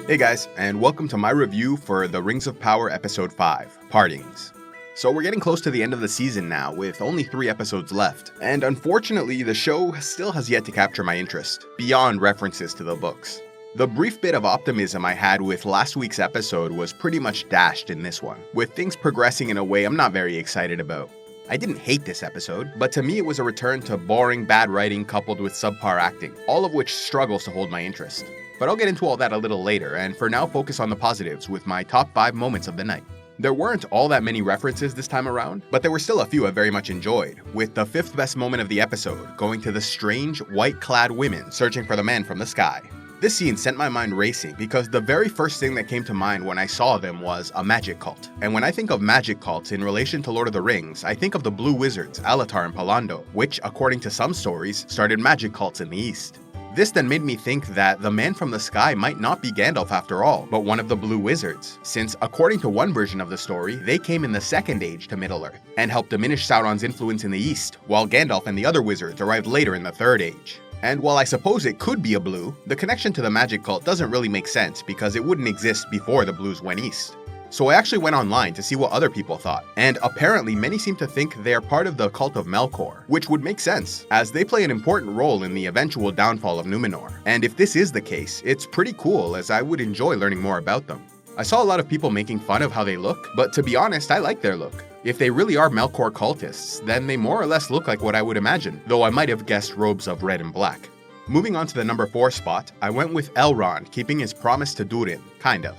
Hey guys, and welcome to my review for The Rings of Power Episode 5, Partings. So we're getting close to the end of the season now, with only 3 episodes left, and unfortunately the show still has yet to capture my interest, beyond references to the books. The brief bit of optimism I had with last week's episode was pretty much dashed in this one, with things progressing in a way I'm not very excited about. I didn't hate this episode, but to me it was a return to boring, bad writing coupled with subpar acting, all of which struggles to hold my interest. But I'll get into all that a little later, and for now focus on the positives with my top 5 moments of the night. There weren't all that many references this time around, but there were still a few I very much enjoyed, with the 5th best moment of the episode going to the strange, white-clad women searching for the man from the sky. This scene sent my mind racing because the very first thing that came to mind when I saw them was a magic cult. And when I think of magic cults in relation to Lord of the Rings, I think of the Blue Wizards, Alatar and Palando, which, according to some stories, started magic cults in the East. This then made me think that the man from the sky might not be Gandalf after all, but one of the Blue Wizards, since according to one version of the story, they came in the Second Age to Middle-earth, and helped diminish Sauron's influence in the East, while Gandalf and the other wizards arrived later in the Third Age. And while I suppose it could be a Blue, the connection to the magic cult doesn't really make sense because it wouldn't exist before the Blues went East. So I actually went online to see what other people thought, and apparently many seem to think they are part of the cult of Melkor, which would make sense, as they play an important role in the eventual downfall of Numenor. And if this is the case, it's pretty cool, as I would enjoy learning more about them. I saw a lot of people making fun of how they look, but to be honest, I like their look. If they really are Melkor cultists, then they more or less look like what I would imagine, though I might have guessed robes of red and black. Moving on to the number 4 spot, I went with Elrond keeping his promise to Durin, kind of.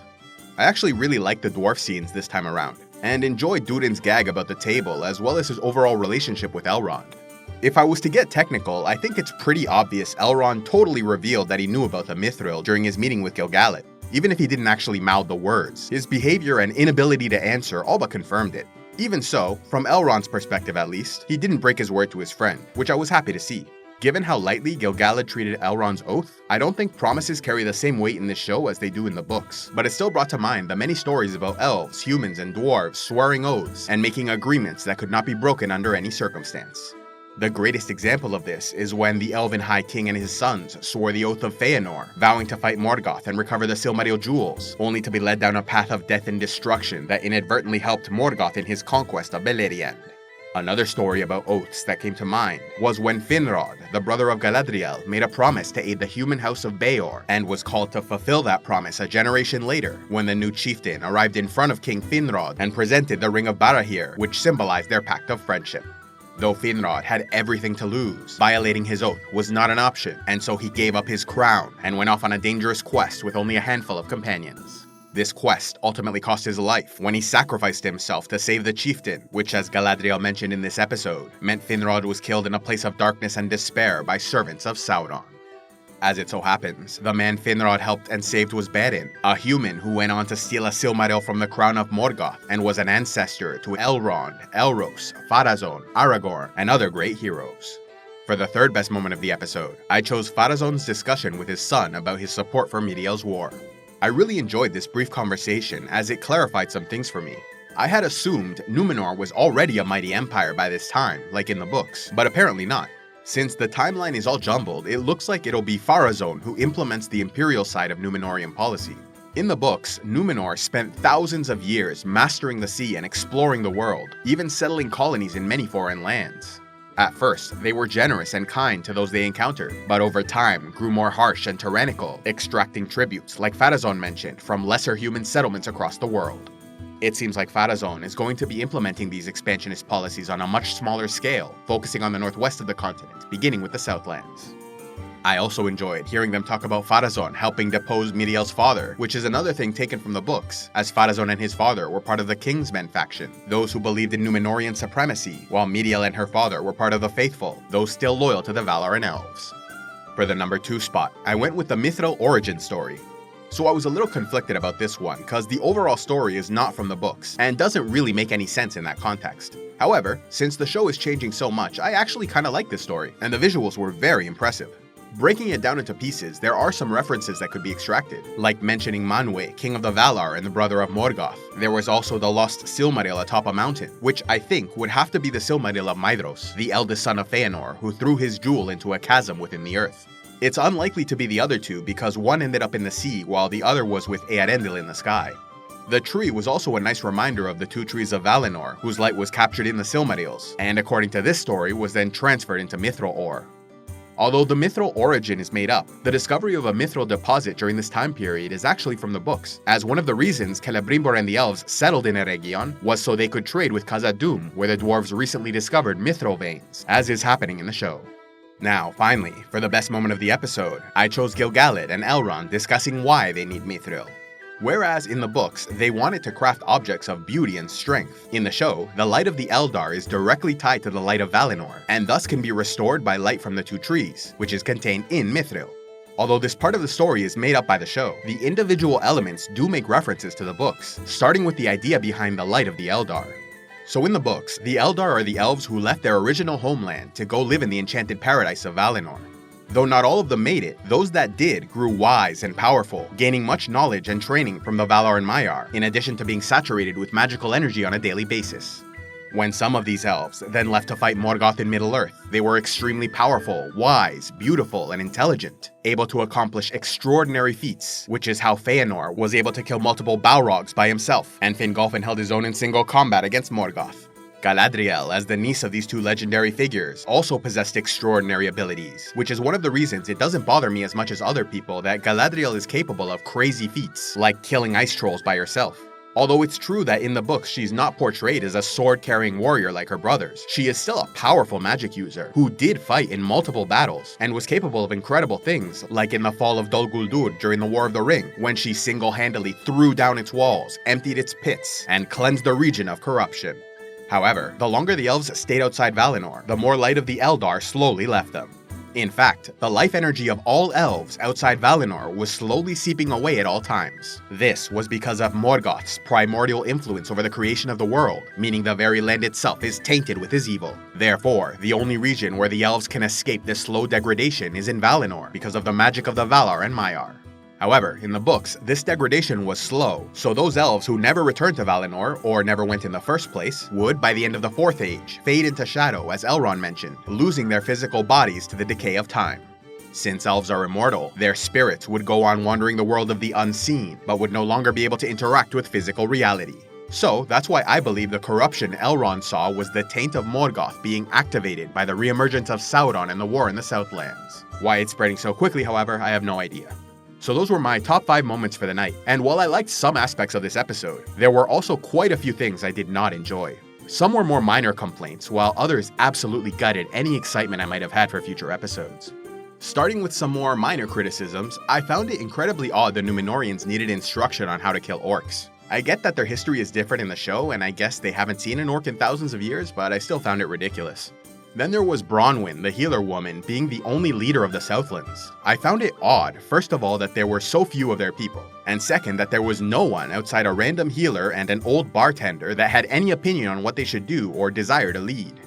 I actually really liked the dwarf scenes this time around, and enjoyed Durin's gag about the table as well as his overall relationship with Elrond. If I was to get technical, I think it's pretty obvious Elrond totally revealed that he knew about the Mithril during his meeting with Gil-galad, even if he didn't actually mouth the words. His behavior and inability to answer all but confirmed it. Even so, from Elrond's perspective at least, he didn't break his word to his friend, which I was happy to see. Given how lightly Gil-galad treated Elrond's oath, I don't think promises carry the same weight in this show as they do in the books, but it still brought to mind the many stories about elves, humans, and dwarves swearing oaths and making agreements that could not be broken under any circumstance. The greatest example of this is when the Elven High King and his sons swore the Oath of Feanor, vowing to fight Morgoth and recover the Silmaril jewels, only to be led down a path of death and destruction that inadvertently helped Morgoth in his conquest of Beleriand. Another story about oaths that came to mind was when Finrod, the brother of Galadriel, made a promise to aid the human house of Beor, and was called to fulfill that promise a generation later, when the new chieftain arrived in front of King Finrod and presented the Ring of Barahir, which symbolized their pact of friendship. Though Finrod had everything to lose, violating his oath was not an option, and so he gave up his crown and went off on a dangerous quest with only a handful of companions. This quest ultimately cost his life when he sacrificed himself to save the chieftain, which, as Galadriel mentioned in this episode, meant Finrod was killed in a place of darkness and despair by servants of Sauron. As it so happens, the man Finrod helped and saved was Beren, a human who went on to steal a Silmaril from the crown of Morgoth and was an ancestor to Elrond, Elros, Pharazôn, Aragorn, and other great heroes. For the 3rd best moment of the episode, I chose Pharazôn's discussion with his son about his support for Miriel's war. I really enjoyed this brief conversation as it clarified some things for me. I had assumed Numenor was already a mighty empire by this time, like in the books, but apparently not. Since the timeline is all jumbled, it looks like it'll be Pharazôn who implements the imperial side of Numenorian policy. In the books, Numenor spent thousands of years mastering the sea and exploring the world, even settling colonies in many foreign lands. At first, they were generous and kind to those they encountered, but over time grew more harsh and tyrannical, extracting tributes, like Pharazôn mentioned, from lesser human settlements across the world. It seems like Pharazôn is going to be implementing these expansionist policies on a much smaller scale, focusing on the northwest of the continent, beginning with the Southlands. I also enjoyed hearing them talk about Pharazôn helping depose Miriel's father, which is another thing taken from the books, as Pharazôn and his father were part of the Kingsmen faction, those who believed in Númenórean supremacy, while Miriel and her father were part of the Faithful, those still loyal to the Valar and Elves. For the number 2 spot, I went with the Mithril origin story. So I was a little conflicted about this one, cause the overall story is not from the books, and doesn't really make any sense in that context. However, since the show is changing so much, I actually kinda like this story, and the visuals were very impressive. Breaking it down into pieces, there are some references that could be extracted, like mentioning Manwë, king of the Valar and the brother of Morgoth. There was also the lost Silmaril atop a mountain, which I think would have to be the Silmaril of Maedhros, the eldest son of Feanor, who threw his jewel into a chasm within the earth. It's unlikely to be the other two because one ended up in the sea while the other was with Earendil in the sky. The tree was also a nice reminder of the two trees of Valinor, whose light was captured in the Silmarils, and according to this story was then transferred into mithril ore. Although the mithril origin is made up, the discovery of a mithril deposit during this time period is actually from the books, as one of the reasons Celebrimbor and the elves settled in Eregion was so they could trade with Khazad-dûm, where the dwarves recently discovered mithril veins, as is happening in the show. Now, finally, for the best moment of the episode, I chose Gil-galad and Elrond discussing why they need mithril. Whereas in the books, they wanted to craft objects of beauty and strength, in the show, the light of the Eldar is directly tied to the light of Valinor, and thus can be restored by light from the two trees, which is contained in mithril. Although this part of the story is made up by the show, the individual elements do make references to the books, starting with the idea behind the light of the Eldar. So in the books, the Eldar are the elves who left their original homeland to go live in the enchanted paradise of Valinor. Though not all of them made it, those that did grew wise and powerful, gaining much knowledge and training from the Valar and Maiar, in addition to being saturated with magical energy on a daily basis. When some of these elves then left to fight Morgoth in Middle-earth, they were extremely powerful, wise, beautiful, and intelligent, able to accomplish extraordinary feats, which is how Feanor was able to kill multiple Balrogs by himself, and Fingolfin held his own in single combat against Morgoth. Galadriel, as the niece of these two legendary figures, also possessed extraordinary abilities, which is one of the reasons it doesn't bother me as much as other people that Galadriel is capable of crazy feats, like killing ice trolls by herself. Although it's true that in the books she's not portrayed as a sword-carrying warrior like her brothers, she is still a powerful magic user who did fight in multiple battles and was capable of incredible things, like in the fall of Dol Guldur during the War of the Ring, when she single-handedly threw down its walls, emptied its pits, and cleansed the region of corruption. However, the longer the elves stayed outside Valinor, the more light of the Eldar slowly left them. In fact, the life energy of all elves outside Valinor was slowly seeping away at all times. This was because of Morgoth's primordial influence over the creation of the world, meaning the very land itself is tainted with his evil. Therefore, the only region where the elves can escape this slow degradation is in Valinor because of the magic of the Valar and Maiar. However, in the books, this degradation was slow, so those elves who never returned to Valinor, or never went in the first place, would, by the end of the Fourth Age, fade into shadow, as Elrond mentioned, losing their physical bodies to the decay of time. Since elves are immortal, their spirits would go on wandering the world of the unseen, but would no longer be able to interact with physical reality. So, that's why I believe the corruption Elrond saw was the taint of Morgoth being activated by the reemergence of Sauron and the war in the Southlands. Why it's spreading so quickly, however, I have no idea. So those were my top 5 moments for the night, and while I liked some aspects of this episode, there were also quite a few things I did not enjoy. Some were more minor complaints, while others absolutely gutted any excitement I might have had for future episodes. Starting with some more minor criticisms, I found it incredibly odd the Númenóreans needed instruction on how to kill orcs. I get that their history is different in the show, and I guess they haven't seen an orc in thousands of years, but I still found it ridiculous. Then there was Bronwyn, the healer woman, being the only leader of the Southlands. I found it odd, first of all, that there were so few of their people, and second, that there was no one outside a random healer and an old bartender that had any opinion on what they should do or desire to lead.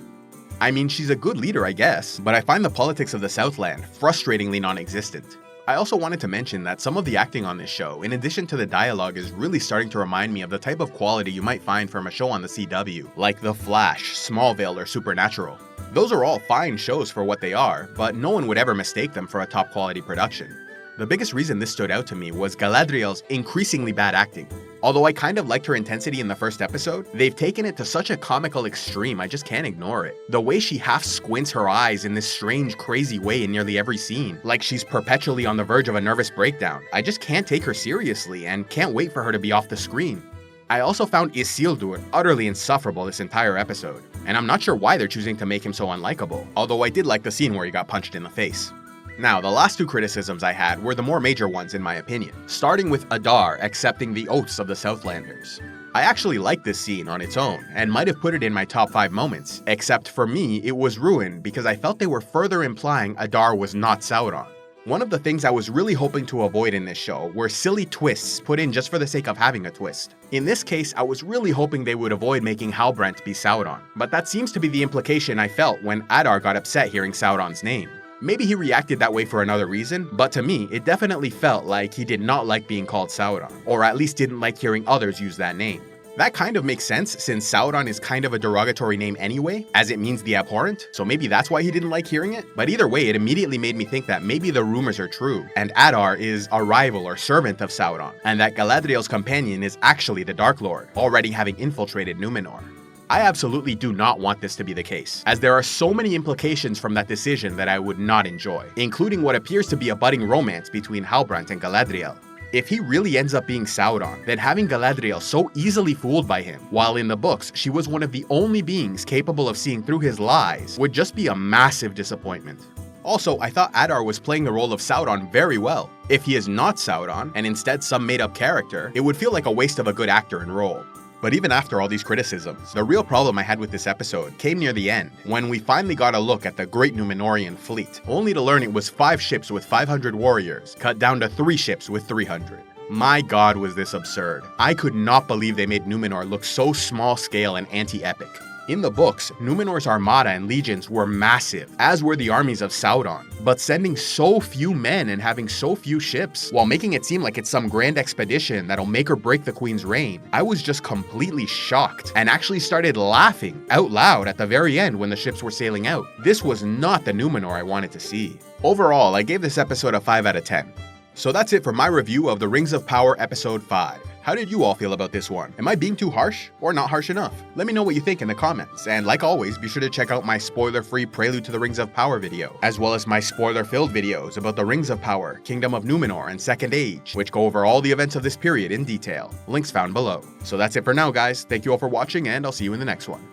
I mean, she's a good leader, I guess, but I find the politics of the Southland frustratingly non-existent. I also wanted to mention that some of the acting on this show, in addition to the dialogue, is really starting to remind me of the type of quality you might find from a show on the CW, like The Flash, Smallville, or Supernatural. Those are all fine shows for what they are, but no one would ever mistake them for a top quality production. The biggest reason this stood out to me was Galadriel's increasingly bad acting. Although I kind of liked her intensity in the first episode, they've taken it to such a comical extreme I just can't ignore it. The way she half squints her eyes in this strange, crazy way in nearly every scene, like she's perpetually on the verge of a nervous breakdown. I just can't take her seriously and can't wait for her to be off the screen. I also found Isildur utterly insufferable this entire episode, and I'm not sure why they're choosing to make him so unlikable, although I did like the scene where he got punched in the face. Now, the last 2 criticisms I had were the more major ones in my opinion, starting with Adar accepting the oaths of the Southlanders. I actually liked this scene on its own, and might have put it in my top 5 moments, except for me, it was ruined because I felt they were further implying Adar was not Sauron. One of the things I was really hoping to avoid in this show were silly twists put in just for the sake of having a twist. In this case, I was really hoping they would avoid making Halbrand be Sauron, but that seems to be the implication I felt when Adar got upset hearing Sauron's name. Maybe he reacted that way for another reason, but to me, it definitely felt like he did not like being called Sauron, or at least didn't like hearing others use that name. That kind of makes sense since Sauron is kind of a derogatory name anyway, as it means the abhorrent, so maybe that's why he didn't like hearing it. But either way, it immediately made me think that maybe the rumors are true, and Adar is a rival or servant of Sauron, and that Galadriel's companion is actually the Dark Lord, already having infiltrated Numenor. I absolutely do not want this to be the case, as there are so many implications from that decision that I would not enjoy, including what appears to be a budding romance between Halbrand and Galadriel. If he really ends up being Sauron, then having Galadriel so easily fooled by him, while in the books she was one of the only beings capable of seeing through his lies, would just be a massive disappointment. Also, I thought Adar was playing the role of Sauron very well. If he is not Sauron, and instead some made-up character, it would feel like a waste of a good actor and role. But even after all these criticisms, the real problem I had with this episode came near the end, when we finally got a look at the Great Numenorian fleet, only to learn it was 5 ships with 500 warriors, cut down to 3 ships with 300. My god, was this absurd. I could not believe they made Numenor look so small-scale and anti-epic. In the books, Numenor's armada and legions were massive, as were the armies of Sauron, but sending so few men and having so few ships, while making it seem like it's some grand expedition that'll make or break the Queen's reign, I was just completely shocked, and actually started laughing out loud at the very end when the ships were sailing out. This was not the Numenor I wanted to see. Overall, I gave this episode a 5 out of 10. So that's it for my review of The Rings of Power Episode 5. How did you all feel about this one? Am I being too harsh or not harsh enough? Let me know what you think in the comments, and like always, be sure to check out my spoiler-free Prelude to the Rings of Power video, as well as my spoiler-filled videos about the Rings of Power, Kingdom of Numenor, and Second Age, which go over all the events of this period in detail. Links found below. So that's it for now, guys. Thank you all for watching, and I'll see you in the next one.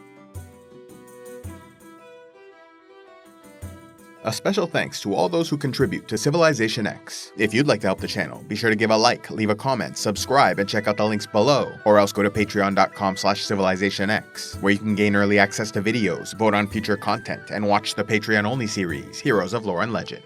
A special thanks to all those who contribute to CivilizationEx. If you'd like to help the channel, be sure to give a like, leave a comment, subscribe, and check out the links below, or else go to patreon.com/CivilizationEx, where you can gain early access to videos, vote on future content, and watch the Patreon-only series, Heroes of Lore and Legend.